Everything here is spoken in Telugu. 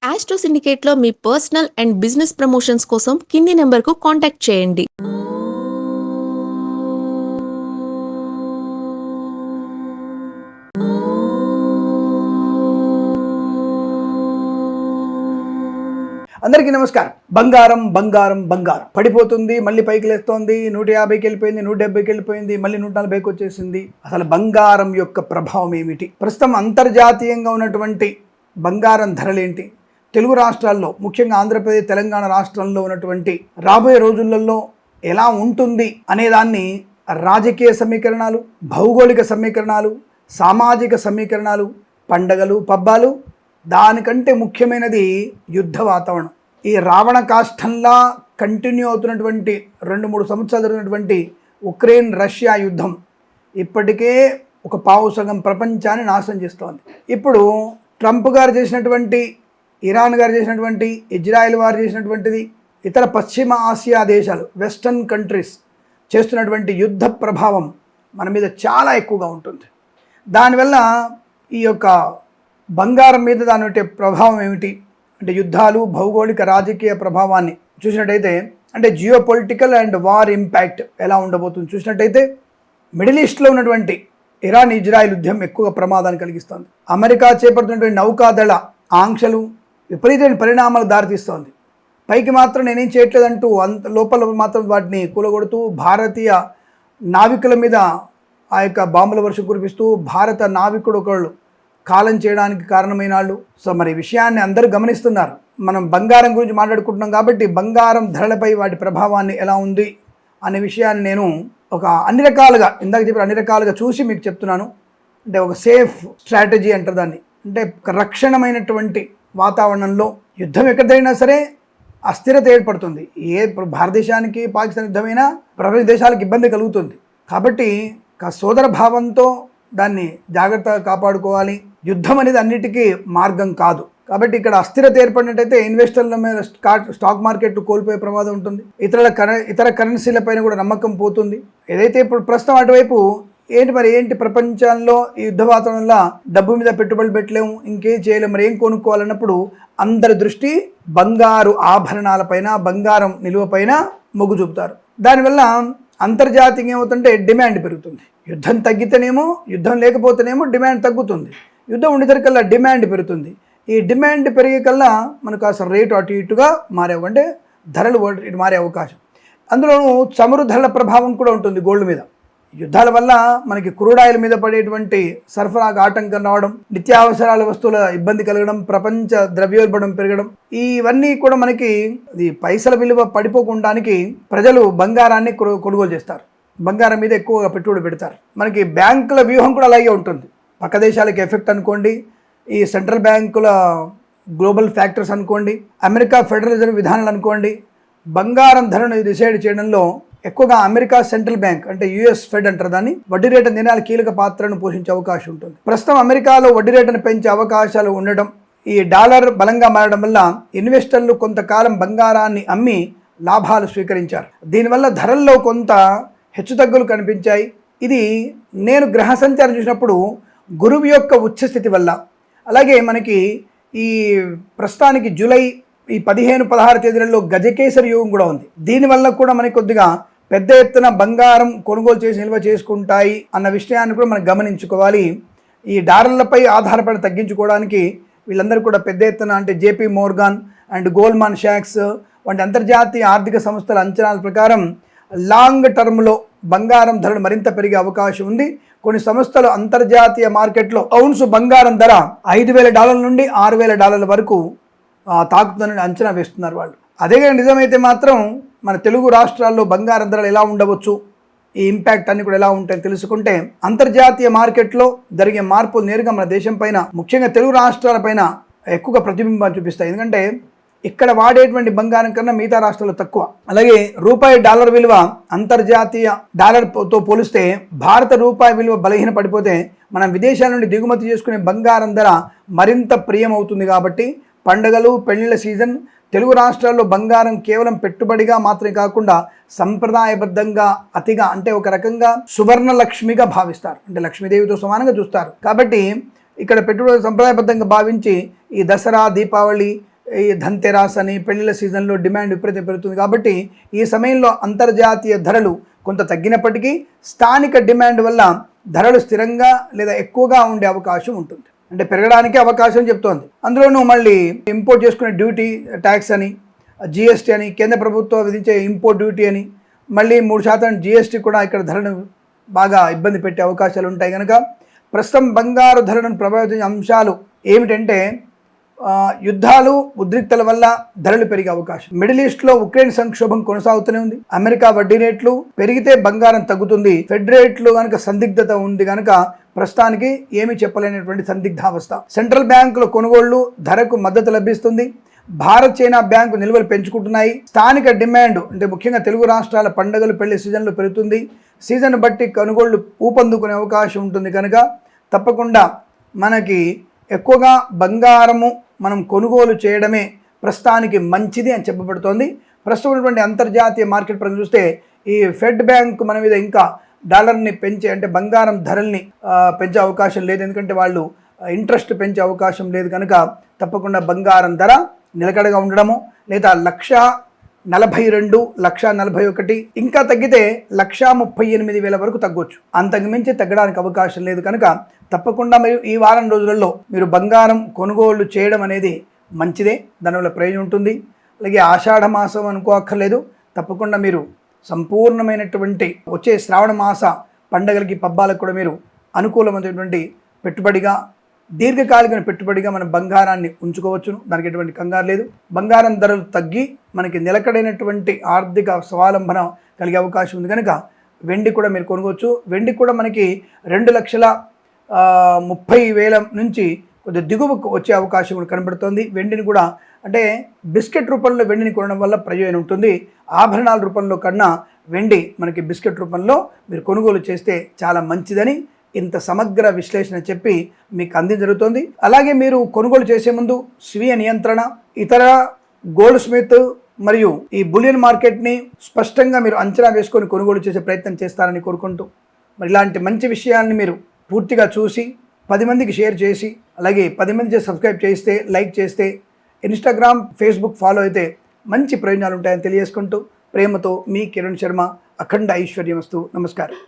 ఆస్ట్రో సిండికేట్లో మీ పర్సనల్ అండ్ బిజినెస్ ప్రమోషన్స్ కోసం కింది నెంబర్కు కాంటాక్ట్ చేయండి. అందరికీ నమస్కారం. బంగారం బంగారం బంగారం పడిపోతుంది, మళ్ళీ పైకి లేస్తోంది. 150కి వెళ్ళిపోయింది, 170కి వెళ్ళిపోయింది, మళ్ళీ 140కి వచ్చేసింది. అసలు బంగారం యొక్క ప్రభావం ఏమిటి? ప్రస్తుతం అంతర్జాతీయంగా ఉన్నటువంటి బంగారం ధరలేంటి? తెలుగు రాష్ట్రాల్లో, ముఖ్యంగా ఆంధ్రప్రదేశ్, తెలంగాణ రాష్ట్రంలో ఉన్నటువంటి రాబోయే రోజులలో ఎలా ఉంటుంది అనేదాన్ని రాజకీయ సమీకరణాలు, భౌగోళిక సమీకరణాలు, సామాజిక సమీకరణాలు, పండగలు, పబ్బాలు, దానికంటే ముఖ్యమైనది యుద్ధ వాతావరణం. ఈ రావణ కాష్టంలా కంటిన్యూ అవుతున్నటువంటి 2-3 సంవత్సరాలు జరిగినటువంటి ఉక్రెయిన్ రష్యా యుద్ధం ఇప్పటికే ఒక పావుసగం ప్రపంచాన్ని నాశనం చేస్తోంది. ఇప్పుడు ట్రంప్ గారు చేసినటువంటి, ఇరాన్ గారు చేసినటువంటి, ఇజ్రాయెల్ వారు చేసినటువంటిది, ఇతర పశ్చిమ ఆసియా దేశాలు, వెస్టర్న్ కంట్రీస్ చేస్తున్నటువంటి యుద్ధ ప్రభావం మన మీద చాలా ఎక్కువగా ఉంటుంది. దానివల్ల ఈ యొక్క బంగారం మీద దాని యొక్క ప్రభావం ఏమిటి అంటే, యుద్ధాలు, భౌగోళిక రాజకీయ ప్రభావాన్ని చూసినట్టయితే, అంటే geo political and war impact ఎలా ఉండబోతుంది చూసినట్టయితే, మిడిల్ ఈస్ట్లో ఉన్నటువంటి ఇరాన్ ఇజ్రాయెల్ యుద్ధం ఎక్కువగా ప్రమాదాన్ని కలిగిస్తుంది. అమెరికా చేపడుతున్నటువంటి నౌకాదళ ఆంక్షలు విపరీతమైన పరిణామాలు దారితీస్తోంది. పైకి మాత్రం నేనేం చేయట్లేదంటూ అంత లోపల మాత్రం వాటిని కూలగొడుతూ, భారతీయ నావికుల మీద ఆ యొక్క బాంబుల వర్షం కురిపిస్తూ, భారత నావికుడు ఒకళ్ళు కాలం చేయడానికి కారణమైన వాళ్ళు. సో మరి విషయాన్ని అందరూ గమనిస్తున్నారు. మనం బంగారం గురించి మాట్లాడుకుంటున్నాం కాబట్టి బంగారం ధరలపై వాటి ప్రభావాన్ని ఎలా ఉంది అనే విషయాన్ని నేను అన్ని రకాలుగా, ఇందాక చెప్పిన అన్ని రకాలుగా చూసి మీకు చెప్తున్నాను. అంటే ఒక సేఫ్ స్ట్రాటజీ అంటారు దాన్ని. అంటే ఒక రక్షణమైనటువంటి వాతావరణంలో యుద్ధం ఎక్కడైనా సరే అస్థిరత ఏర్పడుతుంది. భారతదేశానికి పాకిస్తాన్ యుద్ధమైనా ప్రపంచ దేశాలకు ఇబ్బంది కలుగుతుంది. కాబట్టి సోదర భావంతో దాన్ని జాగ్రత్తగా కాపాడుకోవాలి. యుద్ధం అనేది అన్నిటికీ మార్గం కాదు. కాబట్టి ఇక్కడ అస్థిరత ఏర్పడినట్టయితే ఇన్వెస్టర్ల మీద స్టాక్ మార్కెట్ కోల్పోయే ప్రమాదం ఉంటుంది. ఇతర కరెన్సీలపైన కూడా నమ్మకం పోతుంది. ఏదైతే ఇప్పుడు ప్రస్తుతం అటువైపు ఏంటి ప్రపంచంలో ఈ యుద్ధ వాతావరణంలో డబ్బు మీద పెట్టుబడులు పెట్టలేము, ఇంకేం చేయలేము, మరి ఏం కొనుక్కోవాలన్నప్పుడు అందరి దృష్టి బంగారు ఆభరణాలపైన, బంగారం నిలువపైన మొగ్గు చూపుతారు. దానివల్ల అంతర్జాతీయంగా ఏమవుతుంటే డిమాండ్ పెరుగుతుంది. యుద్ధం తగ్గితేనేమో, యుద్ధం లేకపోతేనేమో డిమాండ్ తగ్గుతుంది. యుద్ధం ఉండేసరికల్లా డిమాండ్ పెరుగుతుంది. ఈ డిమాండ్ పెరిగేకల్లా మనకు అసలు రేటు అటు ఇటుగా అంటే ధరలు ఇటు మారే అవకాశం. అందులోనూ చమురు ధరల ప్రభావం కూడా ఉంటుంది గోల్డ్ మీద. యుద్ధాల వల్ల మనకి క్రూడ్ ఆయిల్ మీద పడేటువంటి సరఫరాకు ఆటంకం రావడం, నిత్యావసరాల వస్తువుల ఇబ్బంది కలగడం, ప్రపంచ ద్రవ్యోల్బణం పెరగడం, ఇవన్నీ కూడా మనకి పైసల విలువ పడిపోకుండానికి ప్రజలు బంగారాన్ని కొనుగోలు చేస్తారు. బంగారం మీద ఎక్కువగా పెట్టుబడి పెడతారు. మనకి బ్యాంకుల వ్యూహం కూడా అలాగే ఉంటుంది. పక్క దేశాలకు ఎఫెక్ట్ అనుకోండి, ఈ సెంట్రల్ బ్యాంకుల గ్లోబల్ ఫ్యాక్టర్స్ అనుకోండి, అమెరికా ఫెడరల్ రిజర్వ్ విధానాలు అనుకోండి, బంగారం ధరను డిసైడ్ చేయడంలో ఎక్కువగా అమెరికా సెంట్రల్ బ్యాంక్ అంటే యుఎస్ ఫెడ్ అంటారు దాన్ని, వడ్డీ రేటు నిర్ణయాలు కీలక పాత్రను పోషించే అవకాశం ఉంటుంది. ప్రస్తుతం అమెరికాలో వడ్డీ రేటును పెంచే అవకాశాలు ఉండడం, ఈ డాలర్ బలంగా మారడం వల్ల ఇన్వెస్టర్లు కొంతకాలం బంగారాన్ని అమ్మి లాభాలు స్వీకరించారు. దీనివల్ల ధరల్లో కొంత హెచ్చుతగ్గులు కనిపించాయి. ఇది నేను గ్రహ సంచారం చూసినప్పుడు గురువు యొక్క ఉచ్చస్థితి వల్ల, అలాగే మనకి ఈ ప్రస్తుతానికి జూలై 15-16 తేదీలలో గజకేసరి యోగం కూడా ఉంది. దీనివల్ల కూడా మనకి కొద్దిగా పెద్ద ఎత్తున బంగారం కొనుగోలు చేసి నిల్వ చేసుకుంటాయి అన్న విషయాన్ని కూడా మనం గమనించుకోవాలి. ఈ డాలర్లపై ఆధారపడి తగ్గించుకోవడానికి వీళ్ళందరూ కూడా పెద్ద ఎత్తున, అంటే JP Morgan and Goldman socks వంటి అంతర్జాతీయ ఆర్థిక సంస్థల అంచనాల ప్రకారం లాంగ్ టర్మ్లో బంగారం ధరలు మరింత పెరిగే అవకాశం ఉంది. కొన్ని సంస్థలు అంతర్జాతీయ మార్కెట్లో ఔన్స్ బంగారం ధర $5,000 నుండి $6,000 వరకు తాకుతుందని అంచనా వేస్తున్నారు వాళ్ళు. అదే నిజమైతే మాత్రం మన తెలుగు రాష్ట్రాల్లో బంగారం ధరలు ఎలా ఉండవచ్చు, ఈ ఇంపాక్ట్ అన్ని కూడా ఎలా ఉంటాయని తెలుసుకుంటే, అంతర్జాతీయ మార్కెట్లో జరిగే మార్పులు నేరుగా మన దేశం పైన, ముఖ్యంగా తెలుగు రాష్ట్రాల పైన ఎక్కువగా ప్రతిబింబాన్ని చూపిస్తాయి. ఎందుకంటే ఇక్కడ వాడేటువంటి బంగారం కన్నా మిగతా రాష్ట్రాల్లో తక్కువ. అలాగే రూపాయి డాలర్ విలువ అంతర్జాతీయ డాలర్తో పోలిస్తే భారత రూపాయి విలువ బలహీన పడిపోతే మనం విదేశాల నుండి దిగుమతి చేసుకునే బంగారం ధర మరింత ప్రియమవుతుంది. కాబట్టి పండుగలు, పెళ్లిళ్ళ సీజన్, తెలుగు రాష్ట్రాల్లో బంగారం కేవలం పెట్టుబడిగా మాత్రమే కాకుండా సంప్రదాయబద్ధంగా, అతిగా, అంటే ఒక రకంగా సువర్ణ లక్ష్మిగా భావిస్తారు. అంటే లక్ష్మీదేవితో సమానంగా చూస్తారు. కాబట్టి ఇక్కడ పెట్టుబడి సంప్రదాయబద్ధంగా భావించి ఈ దసరా, దీపావళి, ఈ ధన్తెరాస్ అని పెళ్లిళ్ళ సీజన్లో డిమాండ్ విపరీతం పెరుగుతుంది. కాబట్టి ఈ సమయంలో అంతర్జాతీయ ధరలు కొంత తగ్గినప్పటికీ స్థానిక డిమాండ్ వల్ల ధరలు స్థిరంగా లేదా ఎక్కువగా ఉండే అవకాశం ఉంటుంది. అంటే పెరగడానికి అవకాశం చెప్తోంది. అందులోనూ మళ్ళీ ఇంపోర్ట్ చేసుకునే డ్యూటీ ట్యాక్స్ అని, జిఎస్టీ అని, కేంద్ర ప్రభుత్వం విధించే ఇంపోర్ట్ డ్యూటీ అని, మళ్ళీ 3% జిఎస్టీ కూడా ఇక్కడ ధరను బాగా ఇబ్బంది పెట్టే అవకాశాలు ఉంటాయి. కనుక ప్రస్తుతం బంగారు ధరలను ప్రభావితం అంశాలు ఏమిటంటే యుద్ధాలు, ఉద్రిక్తల వల్ల ధరలు పెరిగే అవకాశం. మిడిల్ ఈస్ట్లో ఉక్రెయిన్ సంక్షోభం కొనసాగుతూనే ఉంది. అమెరికా వడ్డీ రేట్లు పెరిగితే బంగారం తగ్గుతుంది. ఫెడ్ రేట్లు కనుక సందిగ్ధత ఉంది కనుక ప్రస్తుతానికి ఏమీ చెప్పలేనటువంటి సందిగ్ధావస్థ. సెంట్రల్ బ్యాంకుల కొనుగోళ్లు ధరకు మద్దతు లభిస్తుంది. భారత్ చైనా బ్యాంకు నిల్వలు పెంచుకుంటున్నాయి. స్థానిక డిమాండ్ అంటే ముఖ్యంగా తెలుగు రాష్ట్రాల పండుగలు, పెళ్లి సీజన్లో పెరుగుతుంది. సీజన్ బట్టి కొనుగోళ్లు ఊపందుకునే అవకాశం ఉంటుంది. కనుక తప్పకుండా మనకి ఎక్కువగా బంగారము మనం కొనుగోలు చేయడమే ప్రస్తుతానికి మంచిది అని చెప్పబడుతోంది. ప్రస్తుతం ఉన్నటువంటి అంతర్జాతీయ మార్కెట్ పరంగా చూస్తే ఈ ఫెడ్ బ్యాంక్ మన మీద ఇంకా డాలర్ని పెంచే అంటే బంగారం ధరల్ని పెంచే అవకాశం లేదు. ఎందుకంటే వాళ్ళు ఇంట్రెస్ట్ పెంచే అవకాశం లేదు. కనుక తప్పకుండా బంగారం ధర నిలకడగా ఉండడము, లేదా 1,42,000, 1,41,000, ఇంకా తగ్గితే 1,38,000 వరకు తగ్గొచ్చు. అంతకు మించి తగ్గడానికి అవకాశం లేదు. కనుక తప్పకుండా మీరు ఈ వారం రోజులలో మీరు బంగారం కొనుగోలు చేయడం అనేది మంచిదే, దానివల్ల ప్రయోజనం ఉంటుంది. అలాగే ఆషాఢ మాసం అనుకోక్కర్లేదు, తప్పకుండా మీరు సంపూర్ణమైనటువంటి వచ్చే శ్రావణ మాస పండగలకి, పబ్బాలకు కూడా మీరు అనుకూలమైనటువంటి పెట్టుబడిగా, దీర్ఘకాలిక పెట్టుబడిగా మనం బంగారాన్ని ఉంచుకోవచ్చును. దానికి ఎటువంటి కంగారు లేదు. బంగారం ధరలు తగ్గి మనకి నిలకడైనటువంటి ఆర్థిక స్వావలంబన కలిగే అవకాశం ఉంది. కనుక వెండి కూడా మీరు కొనుక్కోవచ్చు. వెండి కూడా మనకి 2,30,000 నుంచి కొద్దిగా దిగువకు వచ్చే అవకాశం కూడా కనబడుతోంది. వెండిని కూడా అంటే బిస్కెట్ రూపంలో వెండిని కొనడం వల్ల ప్రయోజనం ఉంటుంది. ఆభరణాల రూపంలో కన్నా వెండి మనకి బిస్కెట్ రూపంలో మీరు కొనుగోలు చేస్తే చాలా మంచిదని ఇంత సమగ్ర విశ్లేషణ చెప్పి మీకు అందించబడుతోంది. అలాగే మీరు కొనుగోలు చేసే ముందు స్వీయ నియంత్రణ, ఇతర గోల్డ్ స్మిత్ మరియు ఈ బులియన్ మార్కెట్ని స్పష్టంగా మీరు అంచనా వేసుకొని కొనుగోలు చేసే ప్రయత్నం చేస్తారని కోరుకుంటూ, మరి ఇలాంటి మంచి విషయాన్ని మీరు పూర్తిగా చూసి 10 మందికి షేర్ చేసి, అలాగే 10 మంది సబ్స్క్రైబ్ చేస్తే, లైక్ చేస్తే, ఇన్స్టాగ్రామ్, ఫేస్బుక్ ఫాలో అయితే మంచి ప్రయోజనాలు ఉంటాయని తెలియజేసుకుంటూ ప్రేమతో మీ కిరణ్ శర్మ. అఖండ ఐశ్వర్యమస్తు. నమస్కారం.